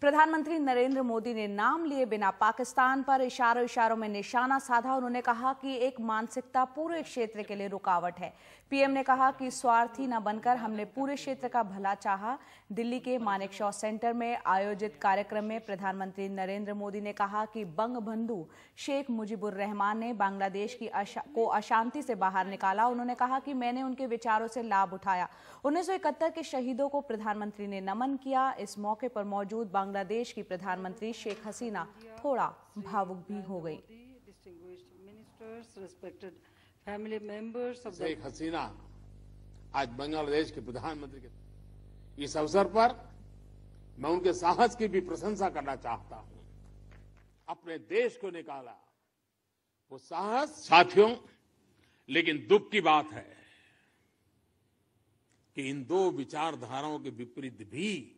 प्रधानमंत्री नरेंद्र मोदी ने नाम लिए बिना पाकिस्तान पर इशारों में निशाना साधा। उन्होंने कहा कि एक मानसिकता पूरे क्षेत्र के लिए रुकावट है। पीएम ने कहा कि स्वार्थी न बनकर हमने पूरे क्षेत्र का भला चाहा। दिल्ली के मानेकशॉ सेंटर में आयोजित कार्यक्रम में प्रधानमंत्री नरेंद्र मोदी ने कहा कि बंगबंधु शेख मुजीबुर रहमान ने बांग्लादेश को अशांति से बाहर निकाला। उन्होंने कहा कि मैंने उनके विचारों से लाभ उठाया। 1971 के शहीदों को प्रधानमंत्री ने नमन किया। इस मौके पर मौजूद बांग्लादेश की प्रधानमंत्री शेख हसीना थोड़ा भावुक भी हो गई। शेख हसीना आज बांग्लादेश के प्रधानमंत्री के इस अवसर पर मैं उनके साहस की भी प्रशंसा करना चाहता हूं। अपने देश को निकाला वो साहस साथियों, लेकिन दुख की बात है कि इन दो विचारधाराओं के विपरीत भी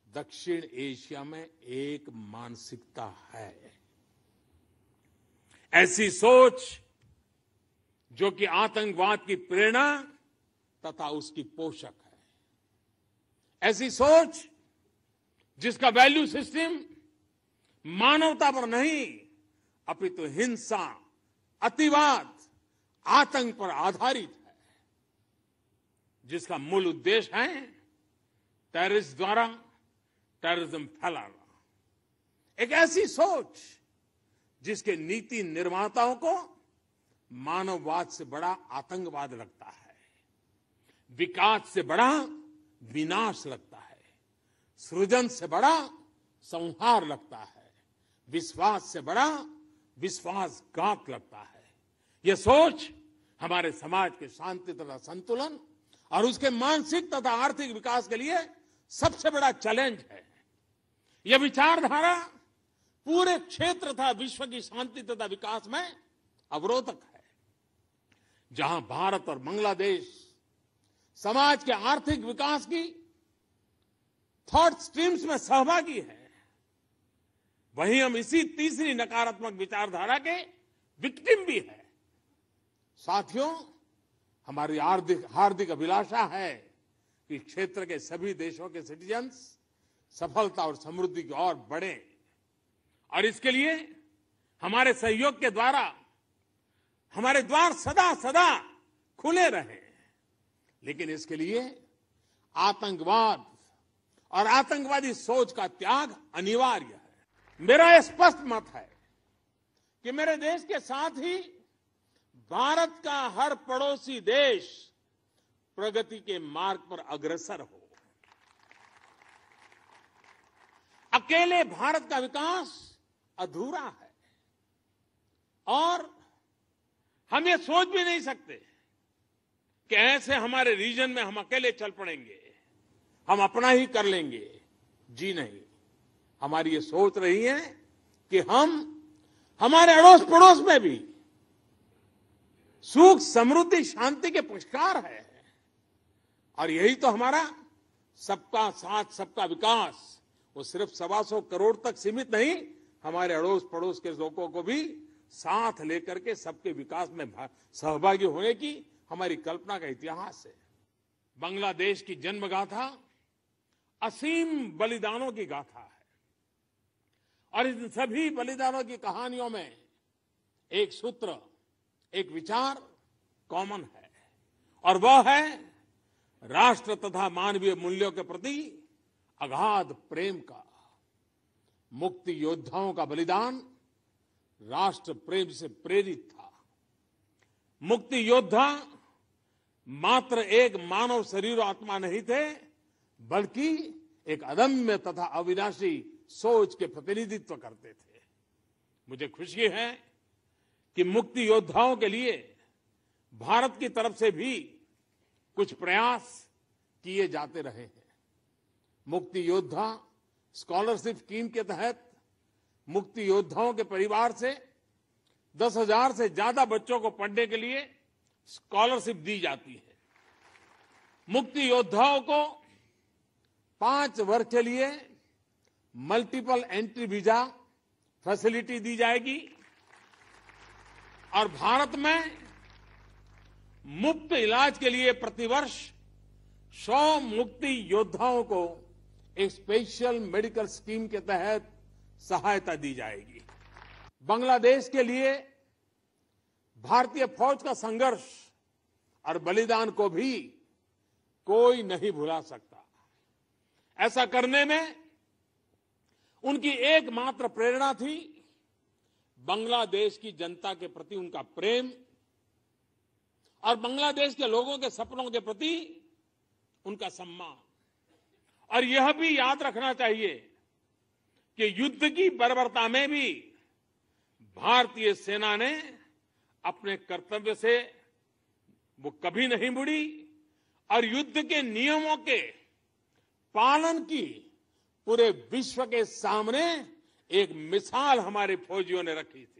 दक्षिण एशिया में एक मानसिकता है। ऐसी सोच जो कि आतंकवाद की प्रेरणा तथा उसकी पोषक है। ऐसी सोच जिसका वैल्यू सिस्टम मानवता पर नहीं अपितु हिंसा, अतिवाद, आतंक पर आधारित है, जिसका मूल उद्देश्य है टेररिस्ट द्वारा टेररिज्म फैलाना। एक ऐसी सोच जिसके नीति निर्माताओं को मानववाद से बड़ा आतंकवाद लगता है, विकास से बड़ा विनाश लगता है, सृजन से बड़ा संहार लगता है, विश्वास से बड़ा विश्वासघात लगता है। यह सोच हमारे समाज के शांति तथा संतुलन और उसके मानसिक तथा आर्थिक विकास के लिए सबसे बड़ा चैलेंज है। यह विचारधारा पूरे क्षेत्र तथा विश्व की शांति तथा विकास में अवरोधक है। जहां भारत और बांग्लादेश समाज के आर्थिक विकास की थॉट स्ट्रीम्स में सहभागी है, वहीं हम इसी तीसरी नकारात्मक विचारधारा के विक्टिम भी है। साथियों, हमारी हार्दिक अभिलाषा है कि क्षेत्र के सभी देशों के सिटीजन्स सफलता और समृद्धि की ओर बढ़े और इसके लिए हमारे सहयोग के द्वारा हमारे द्वार सदा सदा खुले रहें। लेकिन इसके लिए आतंकवाद और आतंकवादी सोच का त्याग अनिवार्य है। मेरा यह स्पष्ट मत है कि मेरे देश के साथ ही भारत का हर पड़ोसी देश प्रगति के मार्ग पर अग्रसर हो। अकेले भारत का विकास अधूरा है और हम ये सोच भी नहीं सकते कि ऐसे हमारे रीजन में हम अकेले चल पड़ेंगे, हम अपना ही कर लेंगे। जी नहीं, हमारी ये सोच रही है कि हम हमारे अड़ोस पड़ोस में भी सुख, समृद्धि, शांति के पुरस्कार है और यही तो हमारा सबका साथ सबका विकास वो सिर्फ 125 करोड़ तक सीमित नहीं, हमारे अड़ोस पड़ोस के लोगों को भी साथ लेकर के सबके विकास में सहभागी होने की हमारी कल्पना का इतिहास है। बांग्लादेश की जन्म गाथा असीम बलिदानों की गाथा है और इन सभी बलिदानों की कहानियों में एक सूत्र, एक विचार कॉमन है और वह है राष्ट्र तथा मानवीय मूल्यों के प्रति अगाध प्रेम का। मुक्ति योद्धाओं का बलिदान राष्ट्र प्रेम से प्रेरित था। मुक्ति योद्धा मात्र एक मानव शरीर और आत्मा नहीं थे, बल्कि एक अदम्य तथा अविनाशी सोच के प्रतिनिधित्व करते थे। मुझे खुशी है कि मुक्ति योद्धाओं के लिए भारत की तरफ से भी कुछ प्रयास किए जाते रहे हैं। मुक्ति योद्धा स्कॉलरशिप स्कीम के तहत मुक्ति योद्धाओं के परिवार से 10,000 से ज्यादा बच्चों को पढ़ने के लिए स्कॉलरशिप दी जाती है। मुक्ति योद्धाओं को 5 वर्ष के लिए मल्टीपल एंट्री वीजा फैसिलिटी दी जाएगी और भारत में मुफ्त इलाज के लिए प्रतिवर्ष 100 मुक्ति योद्धाओं को एक स्पेशल मेडिकल स्कीम के तहत सहायता दी जाएगी। बांग्लादेश के लिए भारतीय फौज का संघर्ष और बलिदान को भी कोई नहीं भुला सकता। ऐसा करने में उनकी एकमात्र प्रेरणा थी बांग्लादेश की जनता के प्रति उनका प्रेम और बांग्लादेश के लोगों के सपनों के प्रति उनका सम्मान। और यह भी याद रखना चाहिए कि युद्ध की बर्बरता में भी भारतीय सेना ने अपने कर्तव्य से वो कभी नहीं मुड़ी और युद्ध के नियमों के पालन की पूरे विश्व के सामने एक मिसाल हमारे फौजियों ने रखी थी।